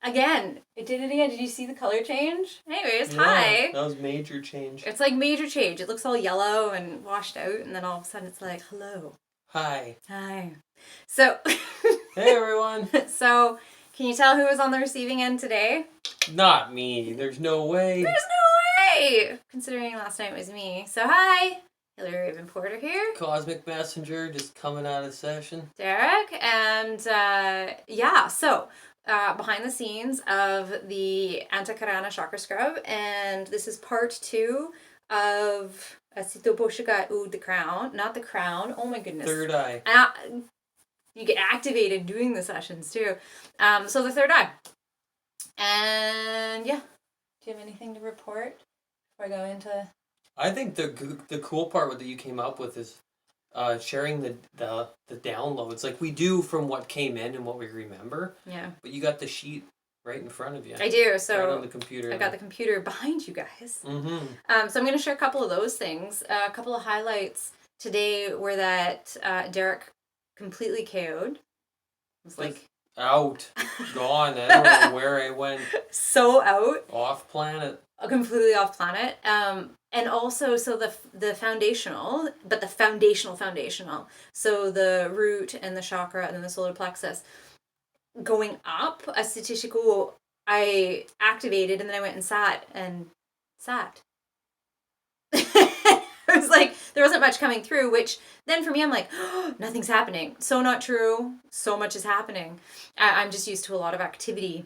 again, it did it again. Did you see the color change? Anyways, Yeah, hi. That was major change. It's like major change. It looks all yellow and washed out, and then all of a sudden it's like, hello. Hi. Hi. So. Hey, everyone. So, can you tell who was on the receiving end today? Not me. There's no way. There's no way! Considering last night was me. So, hi. Hillary Raven Porter here. Cosmic Messenger just coming out of session. Derek. And, so behind the scenes of the Antahkarana Chakra Scrub. And this is part 2 of the crown. Not the crown. Oh my goodness. Third eye. You get activated doing the sessions too. So the third eye. And yeah. Do you have anything to report before I go into... I think the cool part that you came up with is sharing the downloads like we do from what came in and what we remember. Yeah. But you got the sheet right in front of you. I do. So right on the computer. I got the computer behind you guys. Mm-hmm. So I'm going to share a couple of those things. A couple of highlights today were that Derek completely KO'd. It was like... out. Gone. I don't know where I went. So out. Off planet. Completely off planet. And also, so the foundational, but the foundational. So the root and the chakra and then the solar plexus going up, a Satishiko, I activated and then I went and sat. It was like, there wasn't much coming through, which then for me, I'm like, oh, nothing's happening. So not true. So much is happening. I'm just used to a lot of activity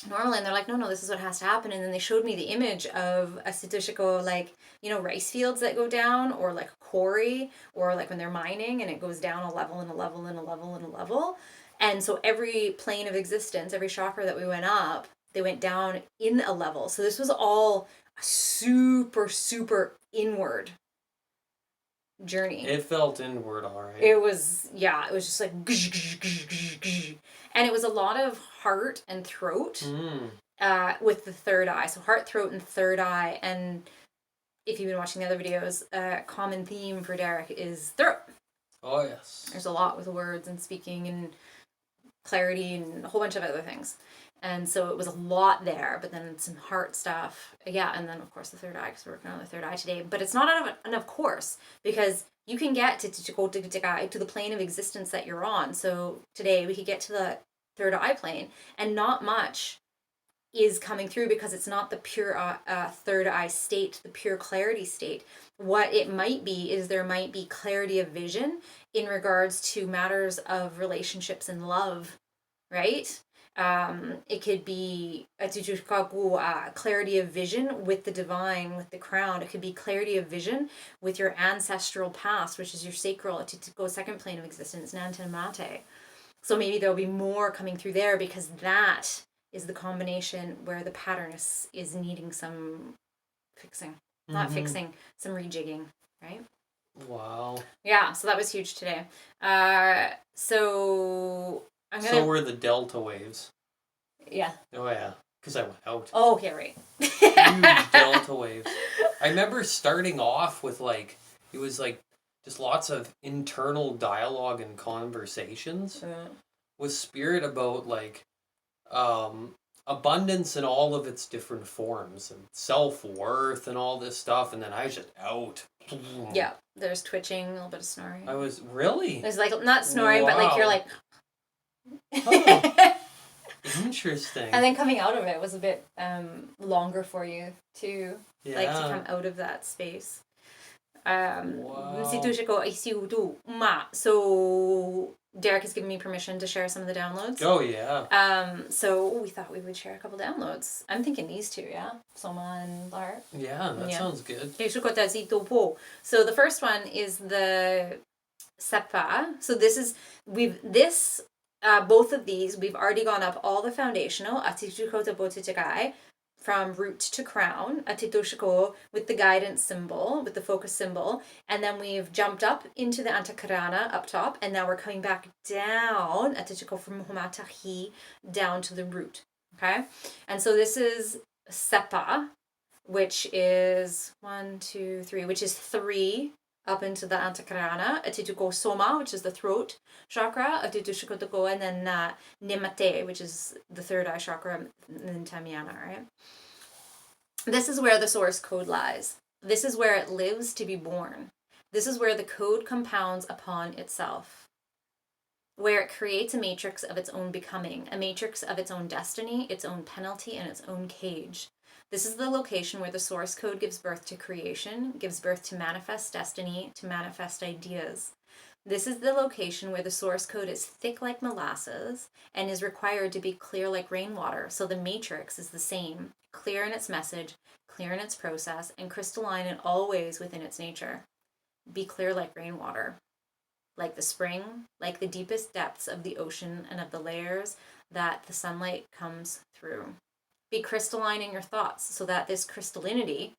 normally. And they're like, no, this is what has to happen. And then they showed me the image of a Satoshiko, like, rice fields that go down, or like a quarry, or like when they're mining and it goes down a level and a level and a level and a level. And so every plane of existence, every chakra that we went up, they went down in a level. So this was all super, super inward journey. It felt inward, all right. It was just like, and it was a lot of heart and throat with the third eye. So heart, throat, and third eye. And if you've been watching the other videos, common theme for Derek is throat. Oh, yes. There's a lot with words and speaking and clarity and a whole bunch of other things. And so it was a lot there, but then some heart stuff. Yeah, and then, of course, the third eye, because we're working on the third eye today. But it's not enough course, because you can get to the plane of existence that you're on. So today we could get to the third eye plane, and not much is coming through because it's not the pure third eye state, the pure clarity state. What it might be is there might be clarity of vision in regards to matters of relationships and love, right? It could be clarity of vision with the divine, with the crown. It could be clarity of vision with your ancestral past, which is your sacral, second plane of existence, Nantanmate. So maybe there'll be more coming through there, because that is the combination where the pattern is needing some fixing. Not fixing, some rejigging, right? Wow. Yeah, so that was huge today. So were the delta waves. Yeah. Oh, yeah. Because I went out. Oh, okay, right. Huge delta waves. I remember starting off with, like, it was, like, just lots of internal dialogue and conversations with spirit about, like, abundance in all of its different forms and self-worth and all this stuff. And then I was just out. Yeah. There's twitching, a little bit of snoring. I was, really? There's, like, not snoring, but, like, you're like... Oh. Interesting. And then coming out of it was a bit longer for you to like to come out of that space. So Derek has given me permission to share some of the downloads. Oh yeah. So we thought we would share a couple downloads. I'm thinking these two, yeah. Soma and Lar. Yeah, that sounds good. So the first one is the Sepa. So this is both of these, we've already gone up all the foundational, from root to crown, with the guidance symbol, with the focus symbol, and then we've jumped up into the Antahkarana up top, and now we're coming back down, from down to the root, okay? And so this is Sepa, which is 1, 2, 3, which is 3 up into the Antahkarana, atituko soma, which is the throat chakra, atitushikotoko, and then nemate, which is the third eye chakra, and then Tameana, right? This is where the source code lies. This is where it lives to be born. This is where the code compounds upon itself, where it creates a matrix of its own becoming, a matrix of its own destiny, its own penalty, and its own cage. This is the location where the source code gives birth to creation, gives birth to manifest destiny, to manifest ideas. This is the location where the source code is thick like molasses and is required to be clear like rainwater. So the matrix is the same, clear in its message, clear in its process, and crystalline in all ways within its nature. Be clear like rainwater, like the spring, like the deepest depths of the ocean and of the layers that the sunlight comes through. Be crystalline in your thoughts so that this crystallinity,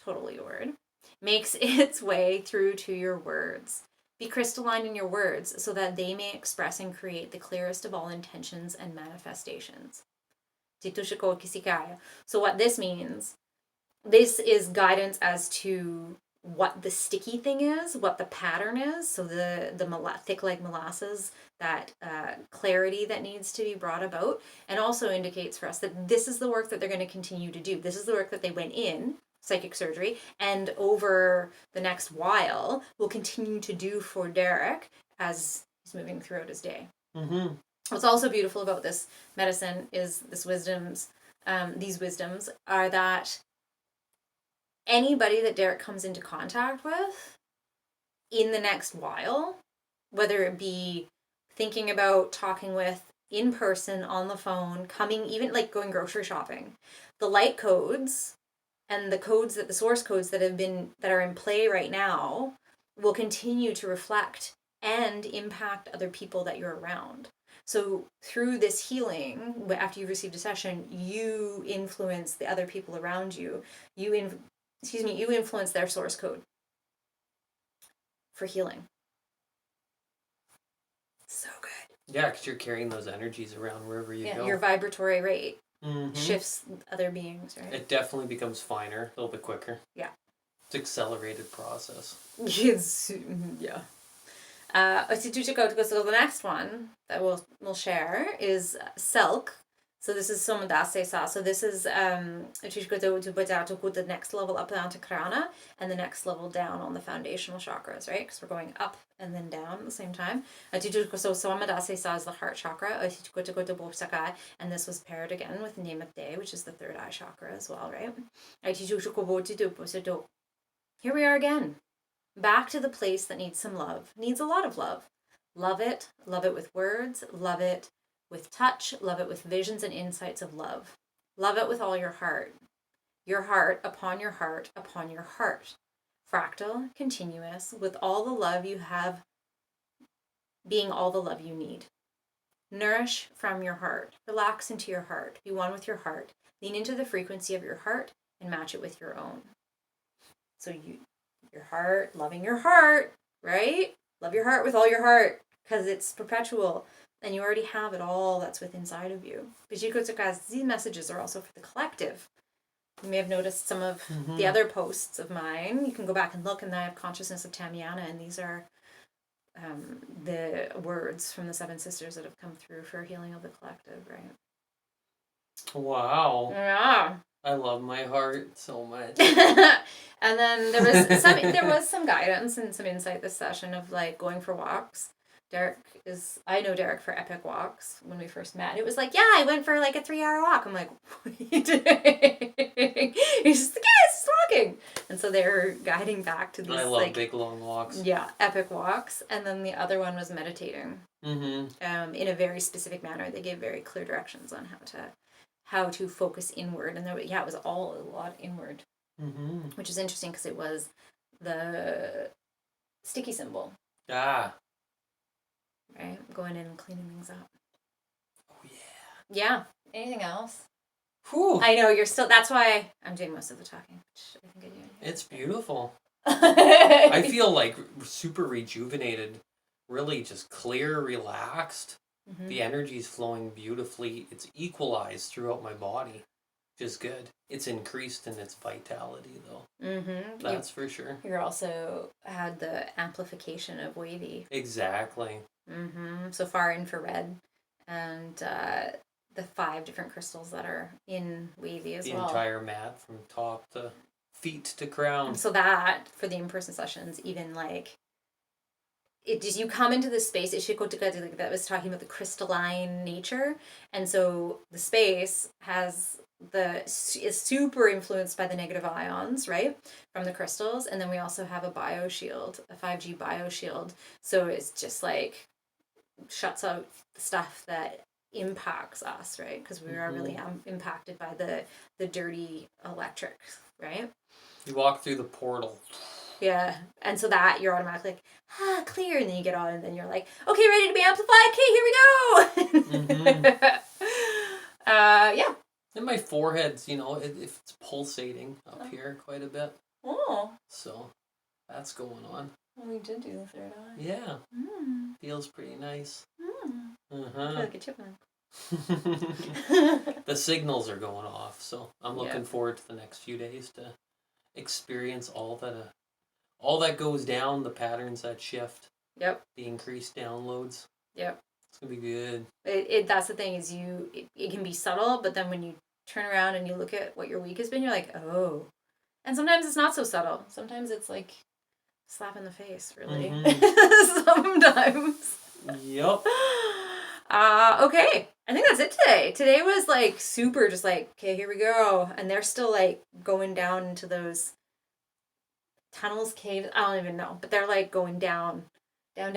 totally a word, makes its way through to your words. Be crystalline in your words so that they may express and create the clearest of all intentions and manifestations. So what this means, this is guidance as to what the sticky thing is, what the pattern is. So the thick like molasses, that clarity that needs to be brought about, and also indicates for us that this is the work that they're going to continue to do. This is the work that they went in, psychic surgery, and over the next while will continue to do for Derek as he's moving throughout his day. Mm-hmm. What's also beautiful about this medicine is these wisdoms are that anybody that Derek comes into contact with in the next while, whether it be thinking about talking with in person, on the phone, coming, even like going grocery shopping, the light codes and the codes that the source codes that are in play right now will continue to reflect and impact other people that you're around. So through this healing, after you've received a session, you influence the other people around you. You influence their source code for healing. So good. Yeah, because you're carrying those energies around wherever you go. Your vibratory rate mm-hmm. shifts other beings, right? It definitely becomes finer, a little bit quicker. Yeah. It's an accelerated process. Yeah. So the next one that we'll share is silk. So this is Somodase Sa. So this is the next level up in Antahkarana and the next level down on the foundational chakras, right? Because we're going up and then down at the same time. So Somodase Sa is the heart chakra. And this was paired again with Nemate, which is the third eye chakra as well, right? Here we are again. Back to the place that needs some love, needs a lot of love. Love it with words, love it with touch, love it with visions and insights of love. Love it with all your heart upon your heart, upon your heart. Fractal, continuous, with all the love you have, being all the love you need. Nourish from your heart, relax into your heart, be one with your heart, lean into the frequency of your heart and match it with your own. So your heart, loving your heart, right? Love your heart with all your heart because it's perpetual and you already have it all that's within inside of you. These messages are also for the collective. You may have noticed some of the other posts of mine. You can go back and look, and I have Consciousness of Tameana, and these are the words from the Seven Sisters that have come through for healing of the collective, right? Wow. Yeah. I love my heart so much. And then there was some guidance and some insight this session of like going for walks. I know Derek for epic walks. When we first met, it was like, yeah, I went for like a 3-hour walk. I'm like, what are you doing? He's just like, yeah, it's walking. And so they were guiding back to these. I love big long walks. Yeah, epic walks. And then the other one was meditating. Mm-hmm. In a very specific manner. They gave very clear directions on how to focus inward, and it was all a lot inward, which is interesting because it was the sticky symbol. Right, going in and cleaning things up. Oh yeah. Anything else? Whew. I know you're still. That's why I'm doing most of the talking, which I think I do. It's beautiful. I feel like super rejuvenated, really just clear, relaxed. The energy's flowing beautifully. It's equalized throughout my body. which is good. It's increased in its vitality, though. Mm-hmm. That's for sure. You also had the amplification of wavy. Exactly. Mm-hmm. So far infrared, and the 5 different crystals that are in wavy as well. The entire mat from top to feet to crown. So that for the in-person sessions, even like it just, you come into this space, like that was talking about the crystalline nature, and so the space is super influenced by the negative ions, right, from the crystals, and then we also have a bioshield, a 5G bioshield, so it's just like shuts out stuff that impacts us, right, because we are really impacted by the dirty electrics, right? You walk through the portal. Yeah, and so that you're automatically like, clear, and then you get on, and then you're like, okay, ready to be amplified. Okay, here we go. Yeah. And my forehead's, if it's pulsating up here quite a bit. Oh. So that's going on. Well, we did do the third eye. Yeah. Feels pretty nice. I feel like a chipmunk. The signals are going off, so I'm looking forward to the next few days to experience all that goes down, the patterns that shift. Yep. The increased downloads. Yep. It's gonna be good. That's the thing is it can be subtle, but then when you turn around and you look at what your week has been, you're like, oh. And sometimes it's not so subtle. Sometimes it's like slap in the face, really. Sometimes. Yep. Okay. I think that's it today. Today was like super just like, okay, here we go. And they're still like going down into those tunnels, caves. I don't even know, but they're like going down. They're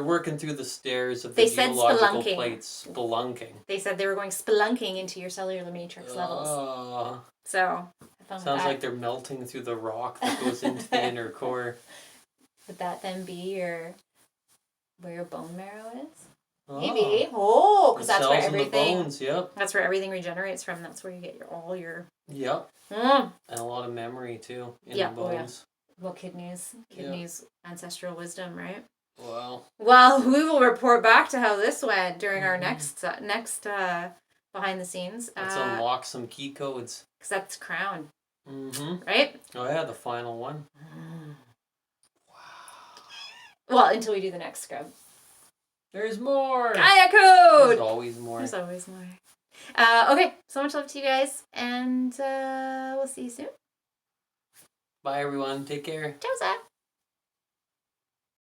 working through the stairs of the geological plates. Spelunking. They said they were going spelunking into your cellular matrix levels. So sounds like they're melting through the rock that goes into the inner core. Would that then be where your bone marrow is? Oh. Maybe. Oh, because that's where everything. The bones, yep. That's where everything regenerates from. That's where you get all your. Yep. And a lot of memory too in the bones. Well, kidneys, ancestral wisdom, right? Wow. Well, we will report back to how this went during our next behind the scenes. Let's unlock some key codes. Because that's crown. Mm-hmm. Right? Oh yeah, the final one. Wow. Well, until we do the next scrub. There's more. Gaia code. There's always more. Okay, so much love to you guys, and we'll see you soon. Bye, everyone. Take care. Ciao,